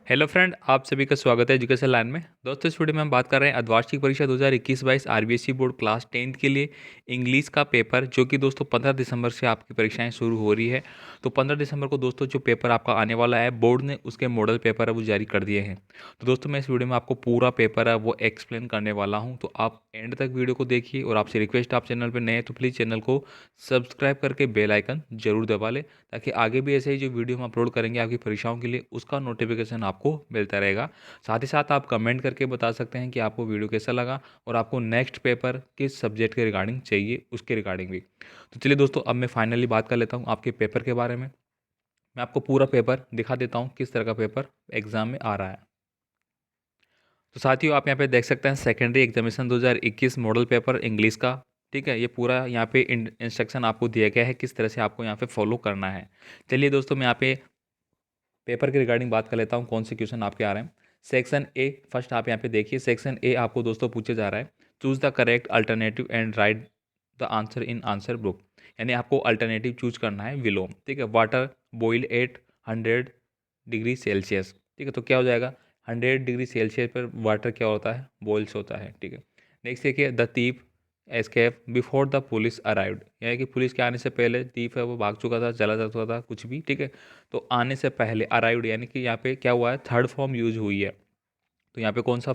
Hello friend, आप सभी का स्वागत है एजुकेशन लाइन में। दोस्तों, इस वीडियो में हम बात कर रहे हैं अर्धवार्षिक परीक्षा 2021-22 आरबीएसई बोर्ड क्लास 10th के लिए इंग्लिश का पेपर, जो कि दोस्तों 15 दिसंबर से आपकी परीक्षाएं शुरू हो रही है। तो 15 दिसंबर को दोस्तों जो पेपर आपका आने वाला है, बोर्ड ने उसके मॉडल पेपर है वो जारी कर दिए हैं। तो दोस्तों मैं इस वीडियो में आपको पूरा पेपर है वो एक्सप्लेन करने वाला हूँ, तो आप एंड तक वीडियो को देखिए। और आपसे रिक्वेस्ट, आप चैनल पर नए हैं तो प्लीज़ चैनल को सब्सक्राइब करके बेल आइकन जरूर दबा लें, ताकि आगे भी ऐसे ही जो वीडियो हम अपलोड करेंगे आपकी परीक्षाओं के लिए, उसका नोटिफिकेशन आपको मिलता रहेगा। साथ ही साथ आप कमेंट करके बता सकते हैं कि आपको वीडियो कैसा लगा और आपको नेक्स्ट पेपर किस सब्जेक्ट के रिगार्डिंग चाहिए, उसके रिगार्डिंग भी। तो चलिए दोस्तों, अब मैं फाइनली बात कर लेता हूँ आपके पेपर के बारे में। मैं आपको पूरा पेपर दिखा देता हूँ किस तरह का पेपर एग्जाम में आ रहा है। तो साथियों, आप यहाँ पे देख सकते हैं secondary examination 2021 model paper English का। ठीक है, ये पूरा यहाँ पे इंस्ट्रक्शन आपको दिया गया है किस तरह से आपको यहाँ पे फॉलो करना है। चलिए दोस्तों, मैं यहाँ पे पेपर के रिगार्डिंग बात कर लेता हूँ कौन से क्वेश्चन आपके आ रहे हैं। सेक्शन ए, फर्स्ट आप यहाँ पे देखिए, सेक्शन ए आपको दोस्तों पूछे जा रहा है, choose the correct alternative and write the answer in answer book. यानी आपको अल्टरनेटिव चूज करना है विलोम। ठीक है, water boiled at 100 degree Celsius. ठीक है, तो क्या हो जाएगा, 100 डिग्री सेल्सियस पर वाटर क्या होता है, बॉइल्स होता है। ठीक है, नेक्स्ट देखिए, the thief escape before the police arrived. यानी कि पुलिस के आने से पहले थीफ है वो भाग चुका था, चला जा चुका था, कुछ भी। ठीक है, तो आने से पहले अराइव्ड, यानी कि यहाँ पे क्या हुआ है, थर्ड फॉर्म यूज हुई है। तो यहाँ पे कौन सा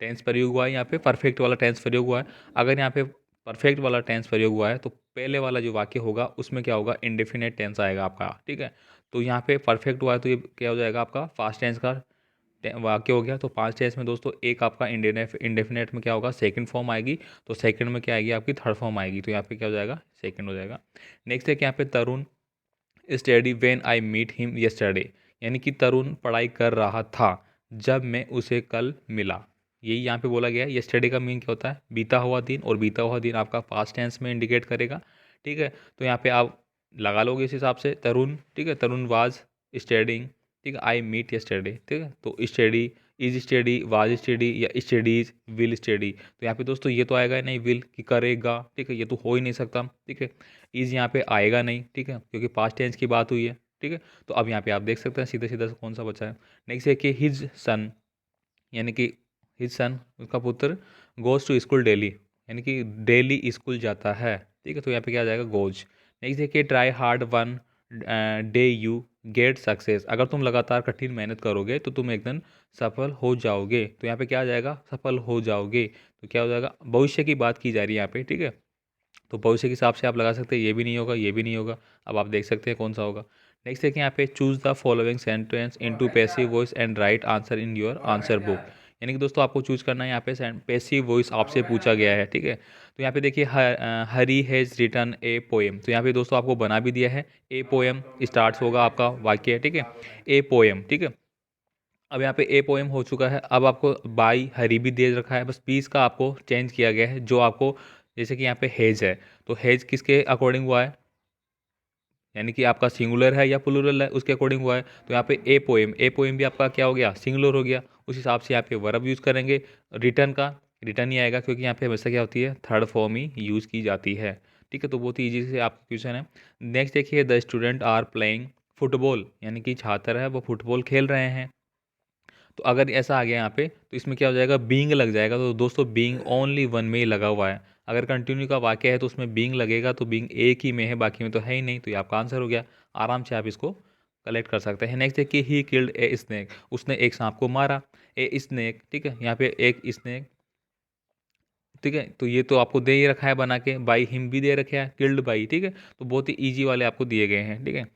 टेंस प्रयोग हुआ है, यहाँ पे परफेक्ट वाला टेंस प्रयोग हुआ है। अगर यहाँ पे परफेक्ट वाला टेंस प्रयोग हुआ है तो पहले वाला जो वाक्य होगा उसमें क्या होगा, इंडेफिनेट टेंस आएगा आपका। ठीक है, तो यहाँ पे परफेक्ट हुआ है तो ये क्या हो जाएगा, आपका फास्ट टेंस का वाक्य हो गया। तो पांच टेंस में दोस्तों एक आपका इंडेफिनेट में क्या होगा, सेकंड फॉर्म आएगी। तो सेकंड में क्या आएगी, आपकी थर्ड फॉर्म आएगी। तो यहाँ पे क्या हो जाएगा, सेकंड हो जाएगा। नेक्स्ट है कि यहाँ पे Tarun study when I meet him yesterday. यानी कि तरुण पढ़ाई कर रहा था जब मैं उसे कल मिला। यही यहाँ पे बोला गया है। यस्टरडे का मीन क्या होता है, बीता हुआ दिन, और बीता हुआ दिन आपका पास्ट टेंस में इंडिकेट करेगा। ठीक है, तो यहाँ पे आप लगा लोगे इस हिसाब से तरुण। ठीक है, तरुण वाज स्टडिंग। ठीक है, आई मीट यस्टरडे। ठीक है, तो study, is study, was study, या स्टडीज, विल स्टडी। तो यहाँ पे दोस्तों ये तो आएगा ही नहीं, विल कि करेगा। ठीक है, ये तो हो ही नहीं सकता। ठीक है, इज यहाँ पे आएगा नहीं। ठीक है, क्योंकि पास्ट टेंस की बात हुई है। ठीक है, तो अब यहाँ पे आप देख सकते हैं सीधा सीधा से कौन सा बचा है। नेक्स्ट है कि हिज सन, यानी कि हिज सन, उसका पुत्र, गोज टू स्कूल डेली, यानी कि डेली स्कूल जाता है। ठीक है, तो यहाँ पे क्या आ जाएगा, गोज। नेक्स्ट देखिए, try hard one day you get success. अगर तुम लगातार कठिन मेहनत करोगे तो तुम एक दिन सफल हो जाओगे। तो यहाँ पे क्या आ जाएगा, सफल हो जाओगे। तो क्या हो जाएगा, भविष्य की बात की जा रही है यहाँ पे। ठीक है, तो भविष्य के हिसाब से आप लगा सकते हैं, ये भी नहीं होगा, ये भी नहीं होगा। अब आप देख सकते हैं कौन सा होगा। नेक्स्ट देखिए, यहाँ पे choose the following sentence into passive voice and write answer in your answer book. यानी कि दोस्तों आपको चूज करना है यहाँ पे पैसिव वॉइस आपसे पूछा गया है। ठीक है, तो यहाँ पे देखिए, हरी हैज रिटन ए पोएम। तो यहाँ पे दोस्तों आपको बना भी दिया है, ए पोएम स्टार्ट होगा आपका वाक्य। ठीक है, ए पोएम। ठीक है, अब यहाँ पे ए पोएम हो चुका है। अब आपको बाई हरी भी दे रखा है, बस पीस का आपको चेंज किया गया है। जो आपको, जैसे कि यहाँ पे हेज है, तो हेज किसके अकॉर्डिंग हुआ है, यानी कि आपका सिंगुलर है या प्लूरल है, उसके अकॉर्डिंग हुआ है। तो यहाँ पे ए पोएम, ए पोएम भी आपका क्या हो गया, सिंगुलर हो गया। उस हिसाब से यहाँ पे वर्ब यूज़ करेंगे। रिटर्न का रिटर्न ही आएगा, क्योंकि यहाँ पे हमेशा क्या होती है, थर्ड फॉर्म ही यूज़ की जाती है। ठीक है, तो बहुत ही ईजी से आपका क्वेश्चन है। नेक्स्ट देखिए, the student are playing football, यानी कि छात्र है वो फुटबॉल खेल रहे हैं। तो अगर ऐसा आ गया यहाँ पे तो इसमें क्या हो जाएगा, बीइंग लग जाएगा। तो दोस्तों बीइंग ओनली वन में ही लगा हुआ है। अगर कंटिन्यू का वाक्य है तो उसमें बीइंग लगेगा, तो बीइंग एक ही में है, बाकी में तो है ही नहीं। तो ये आपका आंसर हो गया। आराम से आप इसको कलेक्ट कर सकते हैं। नेक्स्ट है कि ही किल्ड ए स्नेक, उसने एक सांप को मारा। ए स्नेक, ठीक है, यहाँ पे एक स्नेक। ठीक है, तो ये तो आपको दे ही रखा है बना के, बाई हिम भी दे रखा है, किल्ड बाई। ठीक है, तो बहुत ही ईजी वाले आपको दिए गए हैं। ठीक है,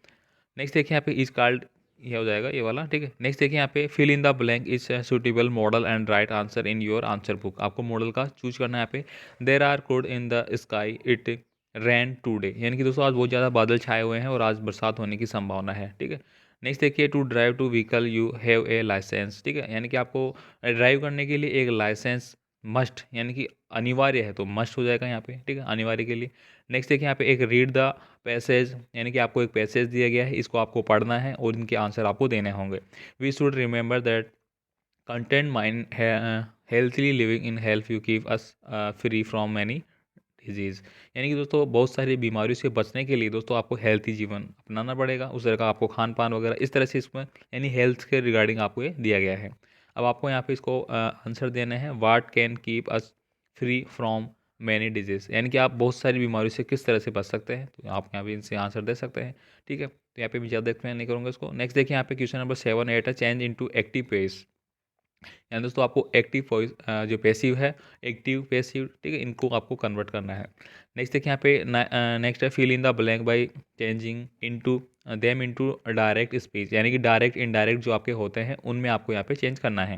नेक्स्ट देखिए, यहाँ पे इज कॉल्ड, ये हो जाएगा ये वाला। ठीक है, नेक्स्ट देखिए, यहाँ पे fill in the blank is suitable modal and write answer in your answer book. आपको मॉडल का चूज करना है यहाँ पे। There are cloud in the sky, it rain today. यानी कि दोस्तों आज बहुत ज़्यादा बादल छाए हुए हैं और आज बरसात होने की संभावना है। ठीक है, नेक्स्ट देखिए, to drive to vehicle you have a licence. ठीक है, यानी कि आपको ड्राइव करने के लिए एक लाइसेंस मस्ट, यानी कि अनिवार्य है, तो मस्ट हो जाएगा यहाँ पे। ठीक है, अनिवार्य के लिए। नेक्स्ट देखिए, यहाँ पे एक रीड द पैसेज, यानी कि आपको एक पैसेज दिया गया है, इसको आपको पढ़ना है और इनके आंसर आपको देने होंगे। We should remember that content mind healthy living in help you keep us free from many disease. यानी कि दोस्तों बहुत सारी बीमारियों से बचने के लिए दोस्तों आपको हेल्थी जीवन अपनाना पड़ेगा, उस तरह का आपको खान-पान वगैरह इस तरह से इसमें यानी हेल्थ के रिगार्डिंग आपको ये दिया गया है। अब आपको यहाँ पे इसको आंसर देने हैं, what can keep us free from many disease, यानी कि आप बहुत सारी बीमारियों से किस तरह से बच सकते हैं, तो आप यहाँ पे इनसे आंसर दे सकते हैं। ठीक है, तो यहाँ पे मैं ज़्यादा एक्सप्लेन नहीं करूँगा इसको। नेक्स्ट देखिए यहाँ पे क्वेश्चन नंबर 7 8 है, चेंज इनटू एक्टिव पेस। यानी दोस्तों आपको एक्टिव वॉइस जो पैसिव है, एक्टिव पैसिव, ठीक है, इनको आपको कन्वर्ट करना है। नेक्स्ट देखिए यहाँ पे नेक्स्ट है fill in the blank by changing into them into direct speech, यानी कि डायरेक्ट इनडायरेक्ट जो आपके होते हैं उनमें आपको यहाँ पे चेंज करना है।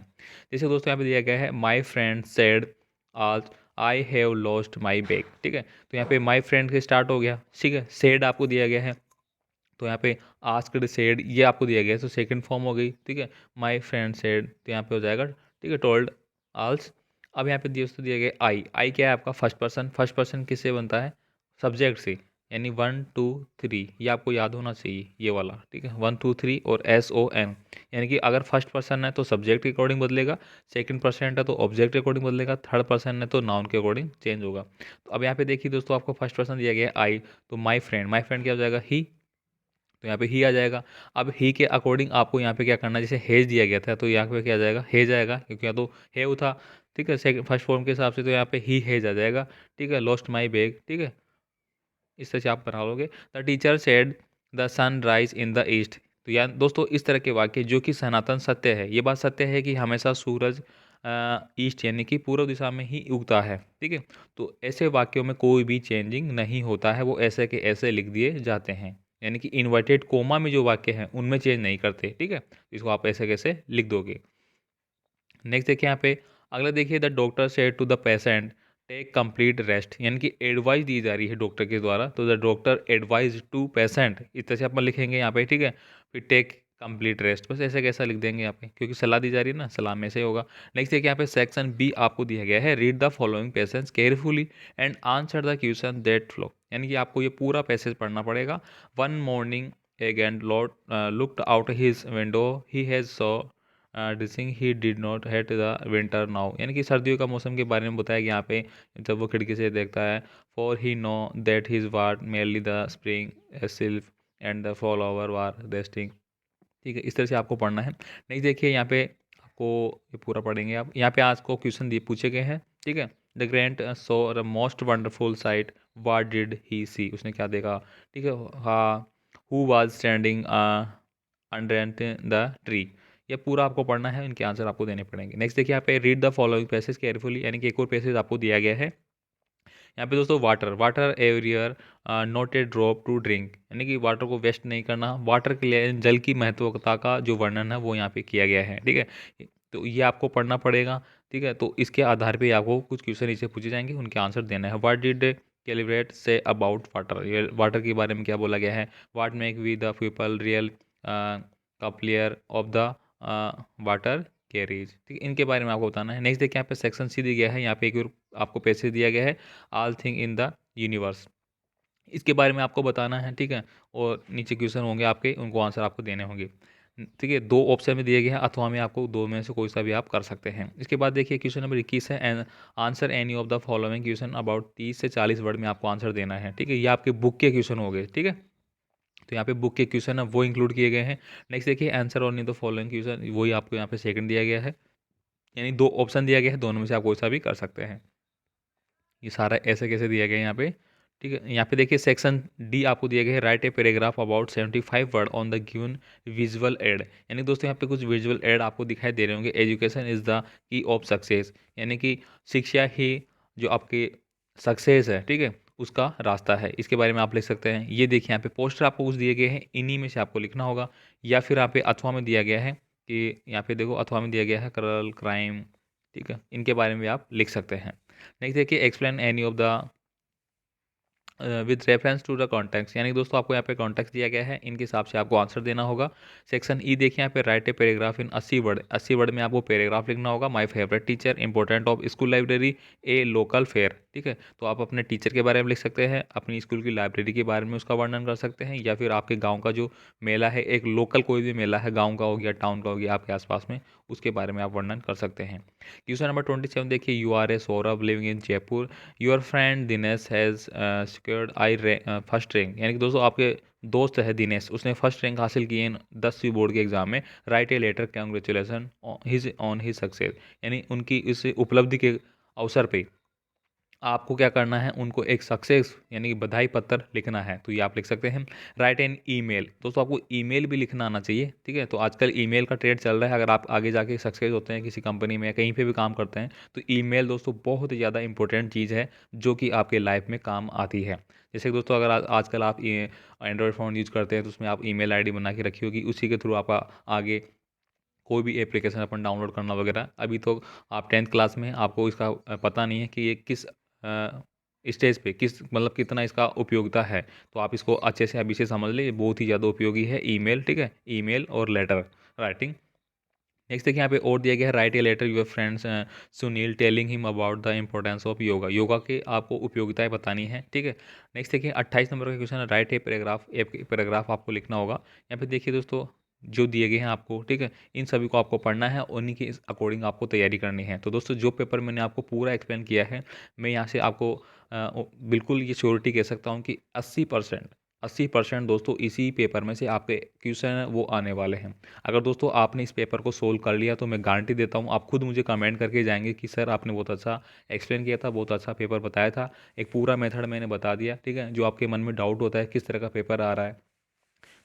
जैसे दोस्तों यहाँ पे दिया गया है माई फ्रेंड सेड आज I have lost my bag. ठीक है, तो यहाँ पे माई फ्रेंड से स्टार्ट हो गया। ठीक है, सेड आपको दिया गया है, तो यहाँ पे आस्क्ड सेड ये आपको दिया गया है, तो सेकंड फॉर्म हो गई। ठीक है, माय फ्रेंड सेड तो यहाँ पे हो जाएगा, ठीक है, टोल्ड आल्स। अब यहाँ पे दोस्तों दिया गया आई, आई क्या है आपका फर्स्ट पर्सन। फर्स्ट पर्सन किससे बनता है, सब्जेक्ट से, यानी 1 2 3 ये आपको याद होना चाहिए ये वाला। ठीक है, 1 2 3 और SON, यानी कि अगर फर्स्ट पर्सन है तो सब्जेक्ट के अकॉर्डिंग बदलेगा, सेकंड पर्सन है तो ऑब्जेक्ट के अकॉर्डिंग बदलेगा, थर्ड पर्सन है तो नाउन के अकॉर्डिंग चेंज होगा। तो अब यहाँ पे देखिए दोस्तों आपको फर्स्ट पर्सन दिया गया है आई, तो माई फ्रेंड क्या हो जाएगा ही, तो यहाँ पे ही आ जाएगा। अब ही के अकॉर्डिंग आपको यहाँ पे क्या करना है, जैसे हेज दिया गया था तो यहाँ पे क्या आ जाएगा, हेज आएगा, क्योंकि यहाँ तो हेव था। ठीक है, सेकंड फर्स्ट फॉर्म के हिसाब से तो यहाँ पे ही हेज आ जाएगा। ठीक है, लॉस्ट माई बैग। ठीक है, इस तरह से आप बना लोगे। The teacher said the sun rise in the east, तो यार दोस्तों इस तरह के वाक्य जो कि सनातन सत्य है, ये बात सत्य है कि हमेशा सूरज ईस्ट यानी कि पूर्व दिशा में ही उगता है। ठीक है, तो ऐसे वाक्यों में कोई भी चेंजिंग नहीं होता है, वो ऐसे के ऐसे लिख दिए जाते हैं, यानी कि इन्वर्टेड कोमा में जो वाक्य हैं उनमें चेंज नहीं करते। ठीक है, इसको आप ऐसे कैसे लिख दोगे। नेक्स्ट देखिए यहाँ पे अगला देखिए, the doctor said to the patient take complete rest, यानी कि एडवाइस दी जा रही है डॉक्टर के द्वारा, तो the doctor advise to patient इस तरह से अपन लिखेंगे यहाँ पे। ठीक है, फिर टेक कंप्लीट रेस्ट, बस ऐसे कैसा लिख देंगे यहाँ पे, क्योंकि सलाह दी जा रही है ना, सलाह में से होगा। नेक्स्ट देखिए यहाँ पे सेक्शन बी आपको दिया गया है, read the following passage carefully and answer the question that flow, यानी कि आपको ये पूरा पैसेज पढ़ना पड़ेगा। One morning again Lord looked out his window he has saw dissing he did not hate the winter now, यानी कि सर्दियों का मौसम के बारे में बताया गया यहाँ पे, जब वो खिड़की से देखता है। For he know that his ward merely the spring sylph and the fall over war resting. ठीक है, इस तरह से आपको पढ़ना है। नहीं देखिए यहाँ पे आपको ये पूरा पढ़ेंगे आप, यहाँ पे आज को क्वेश्चन दिए पूछे गए हैं। ठीक है, the grand so the most wonderful sight what did he see, उसने क्या देखा। ठीक है, हाँ, who was standing under the tree, ये पूरा आपको पढ़ना है, इनके आंसर आपको देने पड़ेंगे। नेक्स्ट देखिए यहाँ पे read the following passage carefully, यानी कि एक और पैसेज आपको दिया गया है यहाँ पे दोस्तों, water water everywhere not a drop to drink, यानी कि वाटर को वेस्ट नहीं करना, वाटर के लिए जल की महत्वता का जो वर्णन है वो यहाँ पे किया गया है। ठीक है, तो ये आपको पढ़ना पड़ेगा। ठीक है, तो इसके आधार पे आपको कुछ क्वेश्चन नीचे पूछे जाएंगे, उनके आंसर देना है। व्हाट डिड कैलिब्रेट से अबाउट वाटर, ये वाटर के बारे में क्या बोला गया है। What make we the people real कप्लियर ऑफ द वाटर कैरीज, ठीक है, इनके बारे में आपको बताना है। नेक्स्ट देखिए यहाँ पे सेक्शन सी दिया गया है, यहाँ पे एक और आपको पैसेज दिया गया है, all thing in the universe, इसके बारे में आपको बताना है। ठीक है, और नीचे क्वेश्चन होंगे आपके, उनको आंसर आपको देने होंगे। ठीक है, दो ऑप्शन में दिए गए हैं, अथवा में आपको दो में से कोई सा भी आप कर सकते हैं। इसके बाद देखिए क्वेश्चन नंबर 21 है, and answer any of the following question about 30 से 40 वर्ड में आपको आंसर देना है। ठीक है, ये आपके बुक के क्वेश्चन हो गए। ठीक है, तो यहाँ पे बुक के क्वेश्चन है वो इंक्लूड किए गए हैं। नेक्स्ट देखिए answer only the following question, वही आपको यहाँ पे सेकंड दिया गया है, यानी दो ऑप्शन दिया गया है, दोनों में से आप कोई सा भी कर सकते हैं। ये सारा ऐसे कैसे दिया गया है यहाँ पे। ठीक है, यहाँ पे देखिए सेक्शन डी आपको दिया गया है, write a paragraph about 75 word on the given visual add, यानी दोस्तों यहाँ पे कुछ विजुअल एड आपको दिखाई दे रहे होंगे। Education is the key of success, यानी कि शिक्षा ही जो आपके सक्सेस है, ठीक है, उसका रास्ता है, इसके बारे में आप लिख सकते हैं। ये देखिए यहाँ पे पोस्टर आपको कुछ दिए गए हैं, इन्हीं में से आपको लिखना होगा, या फिर यहाँ पे अथवा में दिया गया है कि यहाँ पे देखो अथवा में दिया गया है करल क्राइम। ठीक है, इनके बारे में आप लिख सकते हैं। नेक्स्ट देखिए explain any of the with reference to the context, यानी दोस्तों आपको यहाँ पे कॉन्टेक्स्ट दिया गया है, इनके हिसाब से आपको आंसर देना होगा। सेक्शन ई देखिए यहाँ पे right a paragraph in 80 word, 80 word में आपको पैराग्राफ लिखना होगा। My favourite teacher, important of school library, A local fair. ठीक है। तो आप अपने टीचर के बारे में लिख सकते हैं, अपनी स्कूल की लाइब्रेरी के बारे में उसका वर्णन कर सकते हैं, या फिर आपके गाँव का जो मेला है, एक लोकल कोई भी मेला है, गाँव का हो गया, टाउन का हो गया आपके आसपास में, उसके बारे में आप वर्णन कर सकते हैं। क्वेश्चन नंबर 27 देखिए, you are a Saurabh living in Jaipur, your friend Dinesh has secured first rank, यानी कि दोस्तों आपके दोस्त है दिनेश, उसने फर्स्ट रैंक हासिल की है 10वीं बोर्ड के एग्जाम में। Write a letter congratulation on his success, यानी उनकी इस उपलब्धि के अवसर पे आपको क्या करना है, उनको एक सक्सेस यानी कि बधाई पत्र लिखना है। तो ये आप लिख सकते हैं। राइट एन ईमेल, दोस्तों आपको ईमेल भी लिखना आना चाहिए, ठीक है। तो आजकल ईमेल का ट्रेड चल रहा है, अगर आप आगे जाके सक्सेस होते हैं किसी कंपनी में या कहीं पे भी काम करते हैं, तो ईमेल दोस्तों बहुत ही ज़्यादा इंपॉर्टेंट चीज़ है जो कि आपके लाइफ में काम आती है। जैसे कि दोस्तों अगर आजकल आप एंड्रॉयड फ़ोन यूज़ करते हैं तो उसमें आप ईमेल आईडी बना के रखी होगी, उसी के थ्रू आपका आगे कोई भी एप्लीकेशन अपन डाउनलोड करना वगैरह। अभी तो आप 10th क्लास में हैं, आपको इसका पता नहीं है कि ये किस स्टेज पे किस मतलब कितना इसका उपयोगिता है। तो आप इसको अच्छे से अभी से समझ लें, ये बहुत ही ज़्यादा उपयोगी है ईमेल, ठीक है। ईमेल और लेटर राइटिंग। नेक्स्ट देखिए यहाँ पे और दिया गया है, write a letter your friends Sunil telling him about the importance of yoga, yoga के आपको उपयोगिताएं बतानी है, ठीक है। नेक्स्ट देखिए 28 नंबर का क्वेश्चन है, राइट ए पैराग्राफ, एक पैराग्राफ आपको लिखना होगा। यहाँ पे देखिए दोस्तों जो दिए गए हैं आपको, ठीक है, इन सभी को आपको पढ़ना है, उन्हीं के अकॉर्डिंग आपको तैयारी करनी है। तो दोस्तों जो पेपर मैंने आपको पूरा एक्सप्लेन किया है, मैं यहाँ से आपको बिल्कुल ये श्योरिटी कह सकता हूँ कि 80% दोस्तों इसी पेपर में से आपके क्वेश्चन है वो आने वाले हैं। अगर दोस्तों आपने इस पेपर को सोल्व कर लिया तो मैं गारंटी देता हूँ, आप खुद मुझे कमेंट करके जाएंगे कि सर आपने बहुत अच्छा एक्सप्लेन किया था, बहुत अच्छा पेपर बताया था, एक पूरा मेथड मैंने बता दिया, ठीक है। जो आपके मन में डाउट होता है किस तरह का पेपर आ रहा है,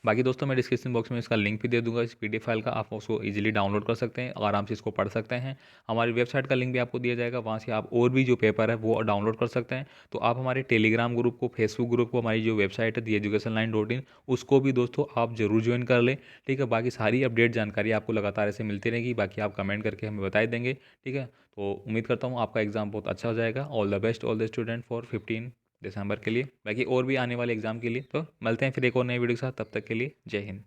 बाकी दोस्तों मैं डिस्क्रिप्शन बॉक्स में इसका लिंक भी दे दूंगा, इस पीडीएफ फाइल का, आप उसको इजीली डाउनलोड कर सकते हैं, आराम से इसको पढ़ सकते हैं। हमारी वेबसाइट का लिंक भी आपको दिया जाएगा, वहाँ से आप और भी जो पेपर है वो डाउनलोड कर सकते हैं। तो आप हमारे टेलीग्राम ग्रुप को, फेसबुक ग्रुप को, हमारी जो वेबसाइट है theeducationline.in, उसको भी दोस्तों आप जरूर ज्वाइन कर लें, ठीक है। बाकी सारी अपडेट जानकारी आपको लगातार ऐसे मिलती रहेगी, बाकी आप कमेंट करके हमें बता देंगे, ठीक है। तो उम्मीद करता हूँ आपका एग्जाम बहुत अच्छा हो जाएगा। All the best all the student for 15 दिसंबर के लिए, बाकी और भी आने वाले एग्जाम के लिए। तो मिलते हैं फिर एक और नई वीडियो के साथ, तब तक के लिए जय हिंद।